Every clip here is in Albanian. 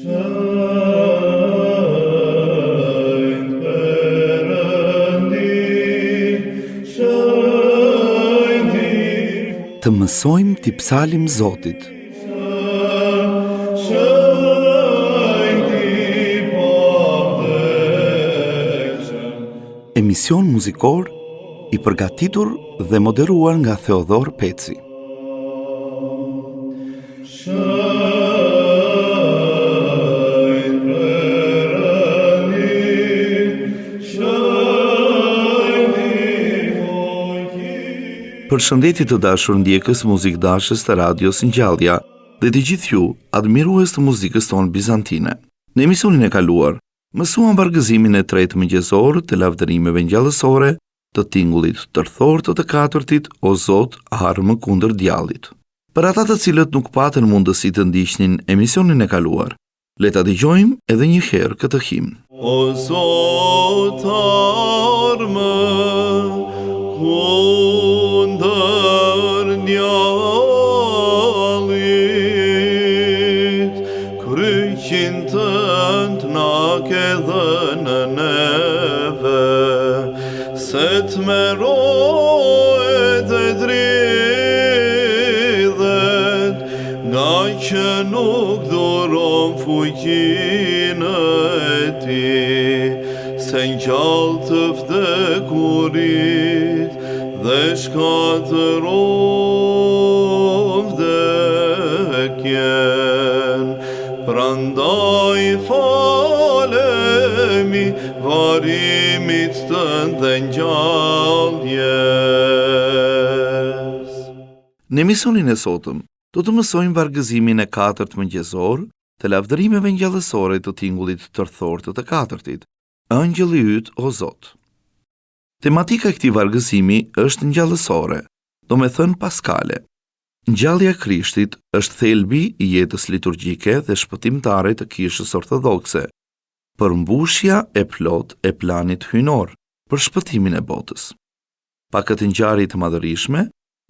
Të mësojmë t'i psalim Zotit. Emision muzikor i përgatitur dhe moderuar nga Theodor Peci. Përshëndetje të dashur ndjekës muzikdashës të radios Ngjallja dhe të gjithë ju admirues të muzikës tonë bizantine. Në emisionin e kaluar, mësuam vargëzimin e tretë mëngjesor të lavdërimeve ngjallësore të tingullit tërthor të katërtit O Zot, armë kundër djallit. Për ata të cilët nuk patën mundësi të ndiqnin emisionin e kaluar, le ta dëgjojmë edhe një herë këtë himn. O Zot, armë kundër djallit, kryqin tënd na ke dhënë neve, se t'merohet e dridhet, nga që nuk duron fuqinë e ti, se ngjall të vdekurit dhe shkatëron vdekjen. Prandaj falemi varimit tënd dhe ngjalljes. Në emisionin e sotëm, do të mësojmë vargëzimin e katërt mëngjesor të lavdërimeve ngjallësore të tingullit tërthor të katërtit, Angjëlli yt o Zot. Tematika e këtij vargëzimi është ngjallësore, do me thënë paskale. Ngjallja e Krishtit është thelbi i jetës liturgjike dhe shpëtimtare të Kishës Ortodokse, përmbushja e plot e planit hyjnor për shpëtimin e botës. Pa këtë ngjarje të madhërishme,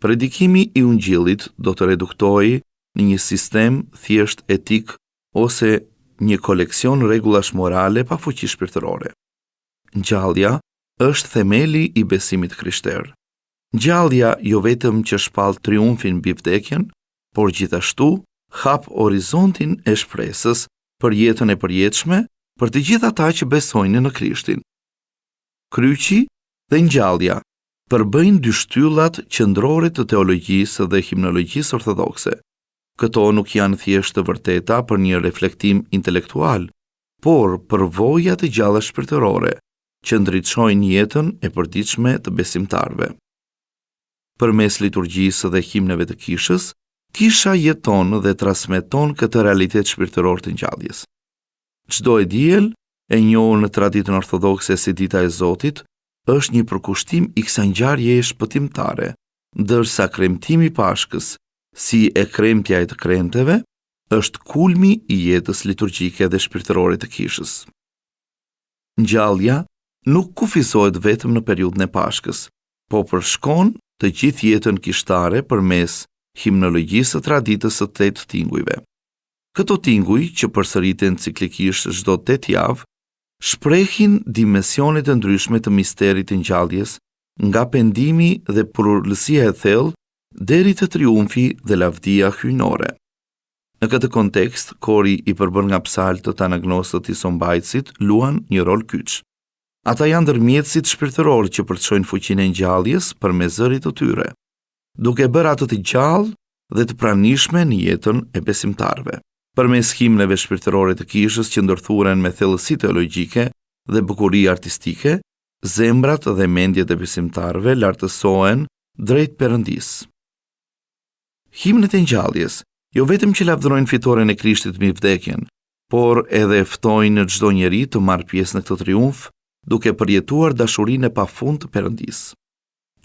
predikimi i Ungjillit do të reduktohej në një sistem thjesht etik ose një koleksion rregullash morale pa fuqi shpirtërore. Ngjallja është themeli i besimit krishter. Ngjallja jo vetëm që shpall triumfin mbi vdekjen, por gjithashtu hap horizontin e shpresës për jetën e përjetshme për të gjithë ata që besojnë në Krishtin. Kryqi dhe ngjallja përbëjnë dy shtyllat qendrore të teologjisë dhe himnologjisë ortodokse. Këto nuk janë thjesht të vërteta për një reflektim intelektual, por përvoja të gjalla shpirtërore që ndriçojnë jetën e përditshme të besimtarëve. Përmes liturgjisë dhe himneve të Kishës, Kisha jeton dhe transmeton këtë realitet shpirtëror të ngjalljes. Çdo e diel, e njohur në traditën ortodokse si dita e Zotit, është një përkushtim i kësaj ngjarjeje shpëtimtare, ndërsa kremtimi i Pashkës, si e kremtja e të kremteve, është kulmi i jetës liturgjike dhe shpirtërore të Kishës. Ngjallja nuk kufizohet vetëm në periudhën e Pashkës, po përshkon të gjithë jetën kishtare përmes himnologjisë së traditës së 8 tingujve. Këto tinguj, që përsëriten ciklikisht çdo 8 javë, shprehin dimensionet e ndryshme të misterit të ngjalljes, nga pendimi dhe prullësia e thellë deri te triumfi dhe lavdia hyjnore. Në këtë kontekst, kori i përbërë nga psaltët të anagnostët i sombajtësit luan një rol kyç. Ata janë ndërmjetësit shpirtëror që përçojnë fuqinë e ngjalljes përmes zërit të tyre, duke bërë atë të gjallë dhe të pranishme në jetën e besimtarëve. Përmes himneve shpirtërore të Kishës që ndërthuren me thellësi teologjike dhe bukuri artistike, zemrat dhe mendjet e besimtarëve lartësohen drejt Perëndisë. Himnet e ngjalljes jo vetëm që lavdërojnë fitoren e Krishtit mbi vdekjen, por edhe ftojnë çdo njeri të marrë pjesë në këtë triumf, duke përjetuar dashurinë e pafund të Perëndisë.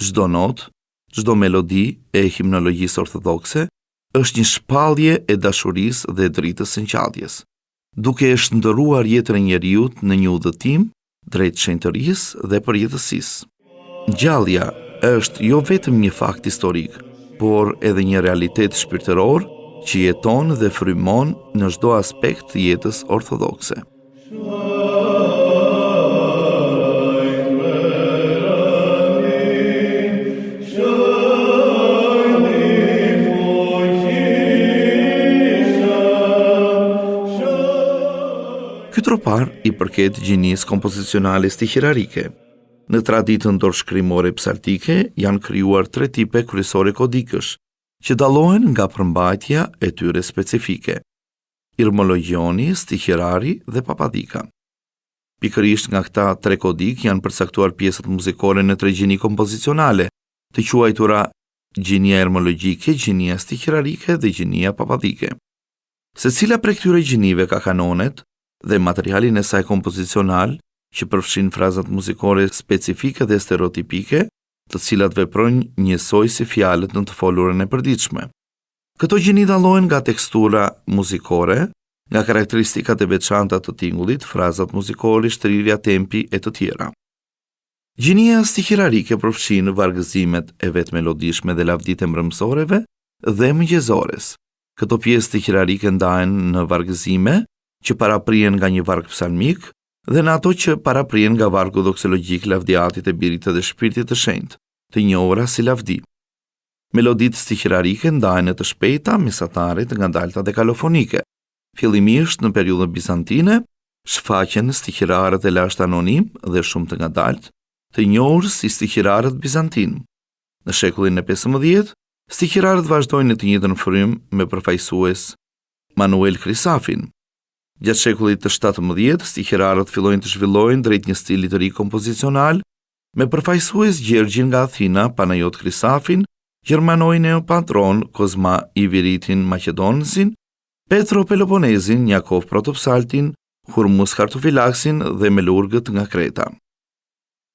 Çdo notë, çdo melodi e himnologjisë ortodokse është një shpallje e dashurisë dhe dritës së ngjalljes, duke e shndërruar jetën e njeriut në një udhëtim drejt shenjtërisë dhe përjetësisë. Ngjallja është jo vetëm një fakt historik, por edhe një realitet shpirtëror që jeton dhe frymon në çdo aspekt të jetës ortodokse. Ky tropar i përket gjinisë kompozicionale stiqërarike. Në traditën dorëshkrimore psaltike janë krijuar 3 tipe kryesore kodikësh, që dallohen nga përmbajtja e tyre specifike: irmologjioni, stiqërari dhe papadika. Pikërisht nga këta 3 kodik janë përcaktuar pjesët muzikore në 3 gjini kompozicionale, të quajtura gjinia irmologjike, gjinia stiqërarike dhe gjinia papadike. Secila prej këtyre gjinive ka kanonet dhe materialin e saj kompozicional, që përfshin frazat muzikore specifike dhe stereotipike, të cilat veprojnë njësoj si fjalët në të folurën e përditshme. Këto gjini dallohen nga tekstura muzikore, nga karakteristikat e veçanta të tingullit, frazat muzikore, shtrirja, tempi e të tjera. Gjinia stiqërarike përfshin vargëzimet e vetë melodishme dhe lavditë mbrëmësoreve dhe mëngjesores. Këto pjesë stiqërarike ndahen në vargëzime që paraprien nga një varg psalmik dhe në ato që paraprien nga vargu doksologjik lavdiatit e Birit dhe Shpirtit të Shenjtë, të njohura si lavdi. Meloditë stiqërarike ndahen në të shpejta, mesatare, të ngadalta dhe kalofonike. Fillimisht në periudhën bizantine, shfaqen stiqërarët e lashtë anonim dhe shumë të ngadalt, të njohur si stiqërarët bizantin. Në shekullin e 15, stiqërarët vazhdojnë në të njëjtën frymë me përfaqësues Manuel Krisafin. Gjatë shekullit të 17, stiqërarët fillojnë të zhvillojnë drejt një stili të ri kompozicional, me përfaqësues Gjergjin nga Athina, Panajot Krisafin, Gjermanoj Neopatron, Kozma Iviritin Maqedonësin, Petro Peloponezin, Jakov Protopsaltin, Hurmus Kartofilaksin dhe Melurgët nga Kreta.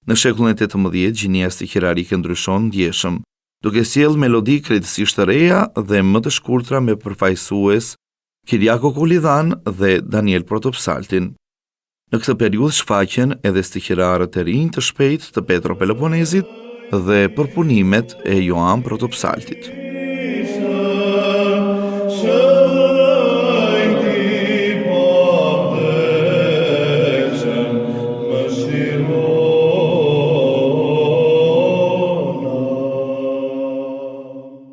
Në shekullin e 18, gjinia stiqërarike ndryshon ndjeshëm, duke sjellë melodi krejtësisht të reja dhe më të shkurtra me përfaqësues Kiriako Kulidhan dhe Daniel Protopsaltin. Në këtë periudhë shfaqen edhe stiqërarët e rinj të shpejt të Petro Peloponezit dhe përpunimet e Joan Protopsaltit.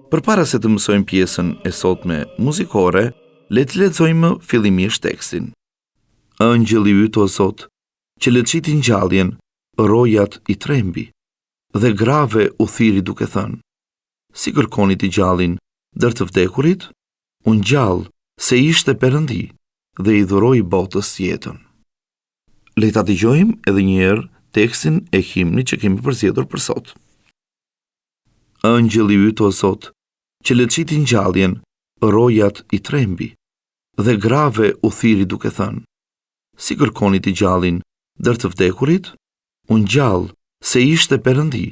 Përpara se të mësojmë pjesën e sotme muzikore, le të lexojmë fillimisht tekstin. Ëngjëlli yt o Zot, që lëçiti ngjalljen, rojat i trembi, dhe grave u thiri duke thënë: si kërkoni të gjallin ndër të vdekurit, unë gjall se ishte Perëndi dhe i dhuroi botës jetën. Le ta dëgjojmë edhe një herë tekstin e himnit që kemi përzgjedhur për sot. Ëngjëlli yt o Zot, që lëçiti ngjalljen, rojat i trembi, dhe grave u thiri duke thënë: si kërkoni të gjallin ndër të vdekurit, unë gjall se ishte Perëndi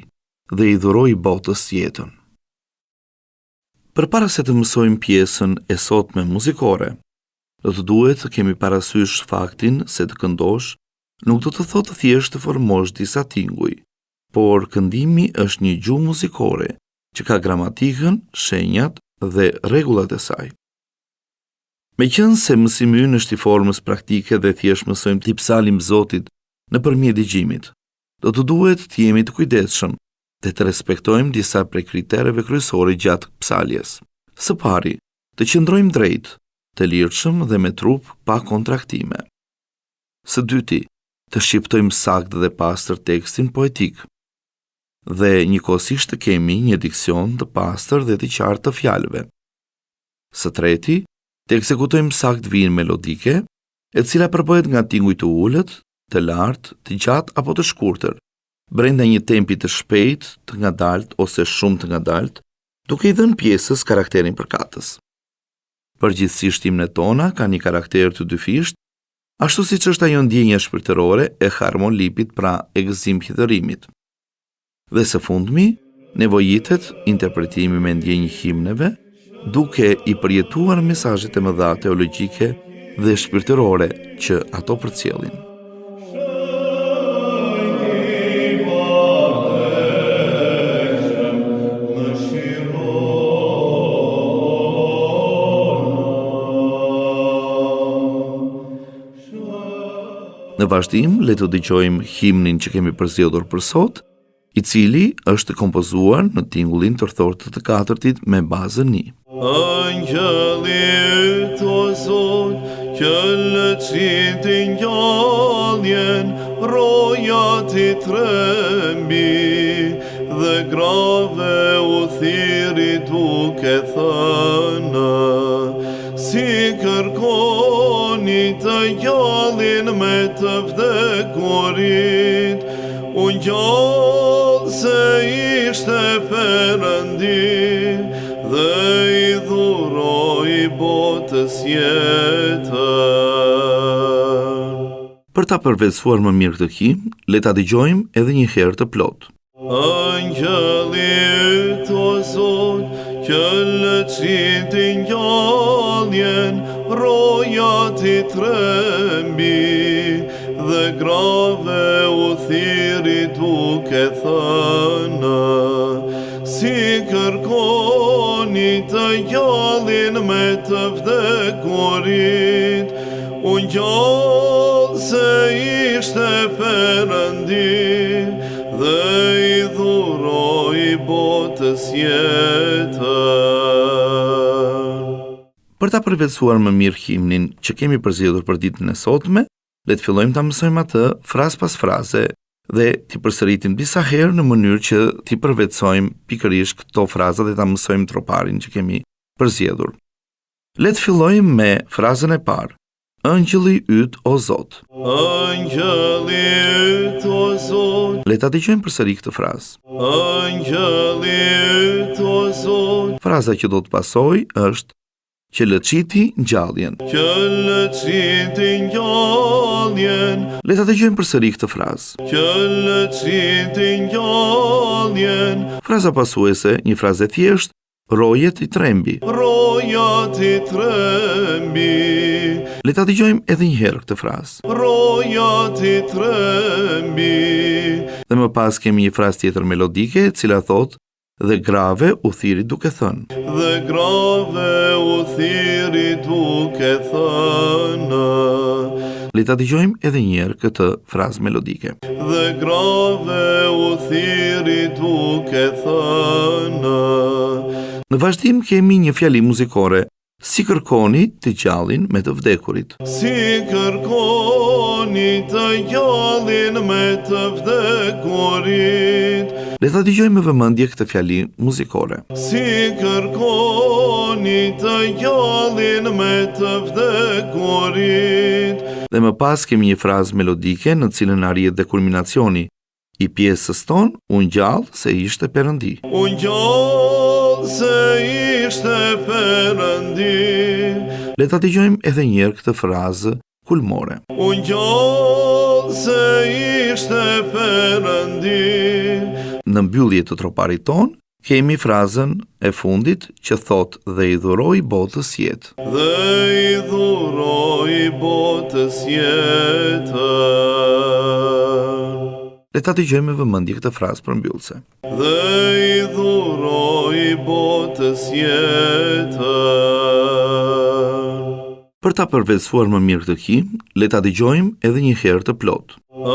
dhe i dhuroi botës jetën. Përpara se të mësojmë pjesën e sotme muzikore, do të duhet të kemi parasysh faktin se të këndosh nuk do të thotë thjesht të formosh disa tinguj, por këndimi është një gjuhë muzikore që ka gramatikën, shenjat dhe rregullat e saj. Meqenëse se mësimi ynë është i formës praktike dhe thjesht mësojmë t'i psalim Zotit nëpërmjet dëgjimit, do të duhet të jemi të kujdesshëm dhe të respektojmë disa prej kritereve kryesore gjatë psaljes. Së pari, të qëndrojmë drejt, të lirshëm dhe me trup pa kontraktime. Së dyti, të shqiptojmë saktë dhe pastër tekstin poetik. Dhe njëkohësisht të kemi një diksion të pastër dhe të qartë të fjalëve. Së treti, të ekzekutojmë saktë vijën melodike, e cila përbëhet nga tinguj të ulët, të lartë, të gjatë apo të shkurtër, brenda një tempi të shpejtë, të ngadalt ose shumë të ngadalt, duke i dhënë pjesës karakterin përkatës. Përgjithsisht himnet tona kanë një karakter të dyfisht, ashtu siç është ajo ndjenja shpirtërore e harmonlipit, pra e gëzimhidhërimit. Dhe së fundmi, nevojitet interpretimi me ndjenjë himneve, duke i përjetuar mesazhet e mëdha teologjike dhe shpirtërore që ato përcjellin. Në vazhdim, le të dëgjojmë himnin që kemi përzgjedhur për sot, i cili është kompozuar në tingullin tërthor të katërtit me bazën 1. Angjëllit o Zot, që lëçitin gjalljen, rojat i trembi, dhe grave u thiri duke thënë, si kërkoni të gjallin me të vdekurit, unë gjallë se ishte Perëndi, dhe i dhuroi botës jetën. Për ta përvetësuar më mirë këtë himn, le ta dëgjojmë edhe një herë të plot. Angjëllit o Zot, që lëçitin gjalljen, rojat i trembi, dhe grave u thiri duke thënë, si kërkoni të gjallin me të vdekurit, unë gjallë se ishte Perëndi, dhe i dhuroi botës jetën. Për ta përvetësuar më mirë himnin që kemi përzgjedhur për ditën e sotme, le të fillojmë ta mësojmë atë frazë pas fraze dhe t'i përsëritim disa herë në mënyrë që t'i përvetësojmë pikërisht këto fraza dhe ta mësojmë troparin që kemi përzgjedhur. Le të fillojmë me frazën e parë. Ëngjëlli yt o Zot. Angjëllit o Zot, Le ta dëgjojmë përsëri këtë frazë. Angjëllit o Zot, Fraza që do të pasojë është që lëçiti ngjalljen. që lëçitin gjalljen, Le ta dëgjojmë përsëri këtë frazë. që lëçitin gjalljen, Fraza pasuese, një frazë e thjeshtë, rojet i trembi. rojat i trembi, Le ta dëgjojmë edhe një herë këtë frazë. rojat i trembi, Dhe më pas kemi një frazë tjetër melodike, e cila thotë dhe grave u thiri duke thënë. dhe grave u thiri duke thënë, Le ta dëgjojmë edhe një herë këtë frazë melodike. dhe grave u thiri duke thënë, Në vazhdim kemi një fjali muzikore, si kërkoni të gjallin me të vdekurit. si kërkoni të gjallin me të vdekurit, Le ta dëgjojmë me vëmendje këtë fjali muzikore. si kërkoni të gjallin me të vdekurit, Dhe më pas kemi një frazë melodike në cilën arrihet dhe kulminacioni i pjesës tonë, unë gjallë se ishte Perëndi. unë gjallë se ishte Perëndi, Le ta dëgjojmë edhe një herë këtë frazë kulmore. unë gjallë se ishte Perëndi, Në mbyllje të troparit ton, kemi frazën e fundit që thotë dhe i dhuroi botës jetë. dhe i dhuroi botës jetën. Le ta dëgjojmë me vëmendje këtë frazë përmbyllëse. Dhe i dhuroi botës jetën. Për ta përvetësuar më mirë këtë himn, le ta dëgjojmë edhe një herë të plot.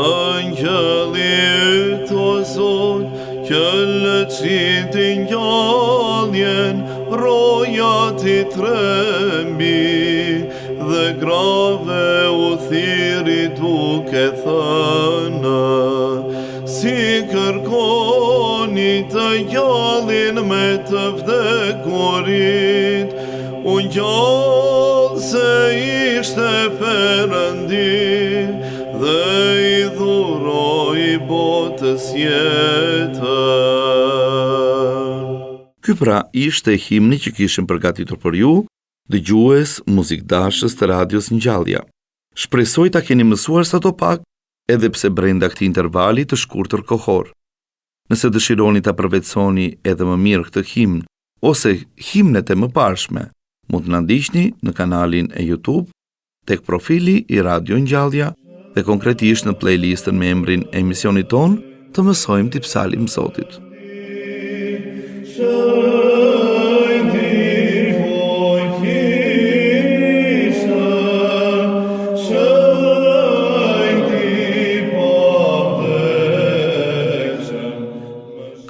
Angjëllit o Zot, që lëçitin gjalljen, rojat i trembi, dhe grave u thiri duke thënë, si kërkoni të gjallin me të vdekurit, unë gjallë se ishte Perëndi, dhe i dhuroi botës jetën. Ky pra ishte himni që kishim përgatitur për ju, dëgjues muzikdashës të radios Ngjallja. Shpresoj ta keni mësuar sa do pak, edhe pse brenda këtij intervali të shkurtër kohor. Nëse dëshironi ta përvetësoni edhe më mirë këtë himn ose himnet e mëparshme, mund të na ndiqni në kanalin e YouTube, tek profili i Radio Ngjallja dhe konkretisht në playlistën me emrin e emisionit ton, të mësojmë t'i psalim Zotit.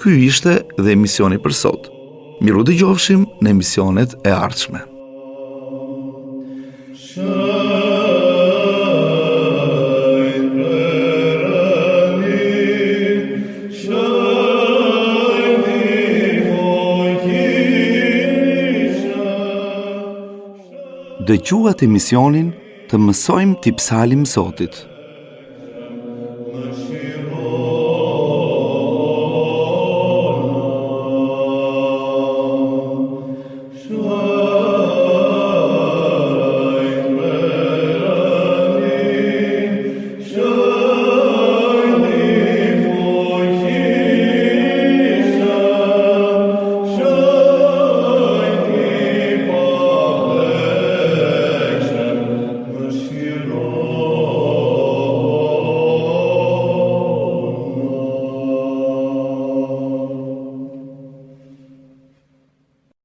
ky ishte dhe emisioni për sot. Miru dëgjofshim në emisionet e ardhshme. Dëgjuat emisionin Të mësojmë t'i psalim Zotit.